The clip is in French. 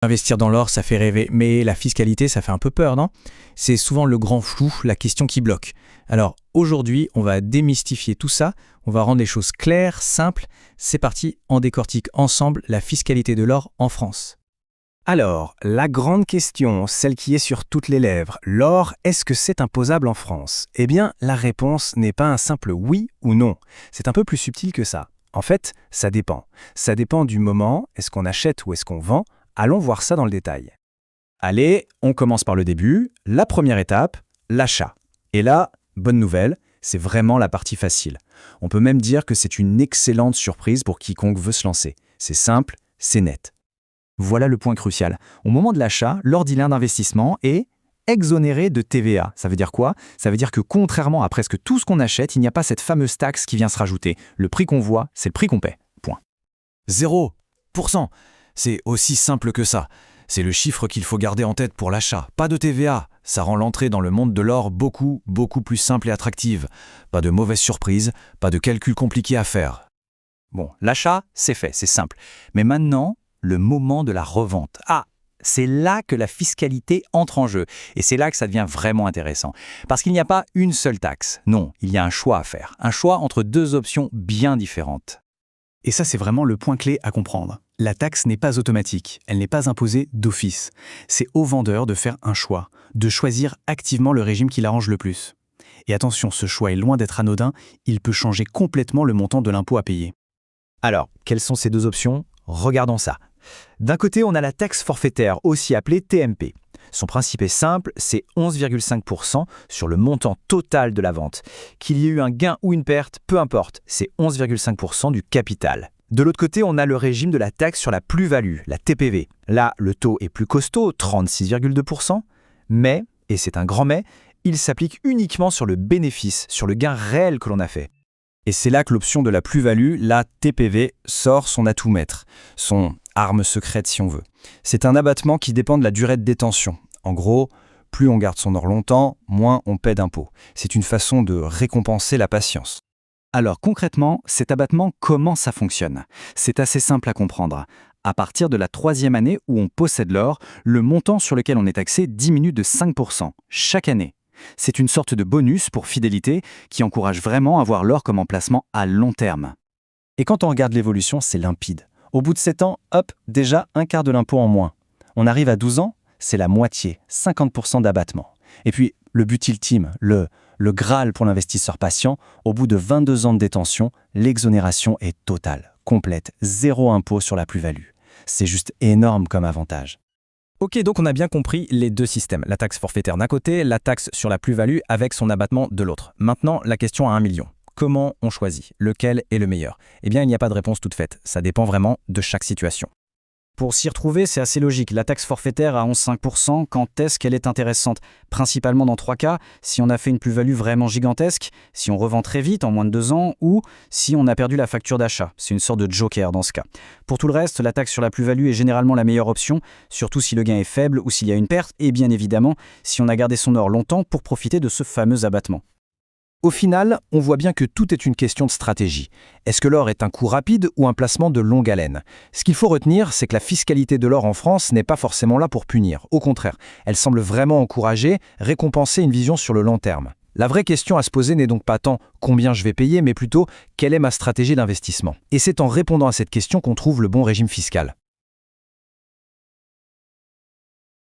Investir dans l'or, ça fait rêver, mais la fiscalité, ça fait un peu peur, non? C'est souvent le grand flou, la question qui bloque. Alors aujourd'hui, on va démystifier tout ça, on va rendre les choses claires, simples. C'est parti, on décortique ensemble la fiscalité de l'or en France. Alors, la grande question, celle qui est sur toutes les lèvres, l'or, est-ce que c'est imposable en France? Eh bien, la réponse n'est pas un simple oui ou non. C'est un peu plus subtil que ça. En fait, ça dépend. Ça dépend du moment, est-ce qu'on achète ou est-ce qu'on vend? Allons voir ça dans le détail. Allez, on commence par le début. La première étape, l'achat. Et là, bonne nouvelle, c'est vraiment la partie facile. On peut même dire que c'est une excellente surprise pour quiconque veut se lancer. C'est simple, c'est net. Voilà le point crucial. Au moment de l'achat, l'ordinaire d'investissement est exonéré de TVA. Ça veut dire quoi? Ça veut dire que contrairement à presque tout ce qu'on achète, il n'y a pas cette fameuse taxe qui vient se rajouter. Le prix qu'on voit, c'est le prix qu'on paie. Point. 0%. C'est aussi simple que ça. C'est le chiffre qu'il faut garder en tête pour l'achat. Pas de TVA. Ça rend l'entrée dans le monde de l'or beaucoup plus simple et attractive. Pas de mauvaises surprises, pas de calculs compliqués à faire. Bon, l'achat, c'est fait, c'est simple. Mais maintenant, le moment de la revente. Ah, c'est là que la fiscalité entre en jeu. Et c'est là que ça devient vraiment intéressant. Parce qu'il n'y a pas une seule taxe. Non, il y a un choix à faire. Un choix entre deux options bien différentes. Et ça, c'est vraiment le point clé à comprendre. La taxe n'est pas automatique, elle n'est pas imposée d'office. C'est au vendeur de faire un choix, de choisir activement le régime qui l'arrange le plus. Et attention, ce choix est loin d'être anodin, il peut changer complètement le montant de l'impôt à payer. Alors, quelles sont ces deux options? Regardons ça. D'un côté, on a la taxe forfaitaire, aussi appelée TMP. Son principe est simple, c'est 11,5% sur le montant total de la vente. Qu'il y ait eu un gain ou une perte, peu importe, c'est 11,5% du capital. De l'autre côté, on a le régime de la taxe sur la plus-value, la TPV. Là, le taux est plus costaud, 36,2%, mais, et c'est un grand mais, il s'applique uniquement sur le bénéfice, sur le gain réel que l'on a fait. Et c'est là que l'option de la plus-value, la TPV, sort son atout maître, son arme secrète si on veut. C'est un abattement qui dépend de la durée de détention. En gros, plus on garde son or longtemps, moins on paie d'impôts. C'est une façon de récompenser la patience. Alors concrètement, cet abattement, comment ça fonctionne? C'est assez simple à comprendre. À partir de la 3e année où on possède l'or, le montant sur lequel on est taxé diminue de 5% chaque année. C'est une sorte de bonus pour fidélité qui encourage vraiment à voir l'or comme emplacement à long terme. Et quand on regarde l'évolution, c'est limpide. Au bout de 7 ans, hop, déjà un quart de l'impôt en moins. On arrive à 12 ans, c'est la moitié, 50% d'abattement. Et puis, le but ultime, le Graal pour l'investisseur patient, au bout de 22 ans de détention, l'exonération est totale, complète, zéro impôt sur la plus-value. C'est juste énorme comme avantage. Ok, donc on a bien compris les deux systèmes. La taxe forfaitaire d'un côté, la taxe sur la plus-value avec son abattement de l'autre. Maintenant, la question à 1 million. Comment on choisit? Lequel est le meilleur? Eh bien, il n'y a pas de réponse toute faite. Ça dépend vraiment de chaque situation. Pour s'y retrouver, c'est assez logique. La taxe forfaitaire à 11,5%, quand est-ce qu'elle est intéressante? Principalement dans 3 cas, si on a fait une plus-value vraiment gigantesque, si on revend très vite, en moins de 2 ans, ou si on a perdu la facture d'achat. C'est une sorte de joker dans ce cas. Pour tout le reste, la taxe sur la plus-value est généralement la meilleure option, surtout si le gain est faible ou s'il y a une perte, et bien évidemment, si on a gardé son or longtemps pour profiter de ce fameux abattement. Au final, on voit bien que tout est une question de stratégie. Est-ce que l'or est un coup rapide ou un placement de longue haleine? Ce qu'il faut retenir, c'est que la fiscalité de l'or en France n'est pas forcément là pour punir. Au contraire, elle semble vraiment encourager, récompenser une vision sur le long terme. La vraie question à se poser n'est donc pas tant combien je vais payer, mais plutôt quelle est ma stratégie d'investissement. Et c'est en répondant à cette question qu'on trouve le bon régime fiscal.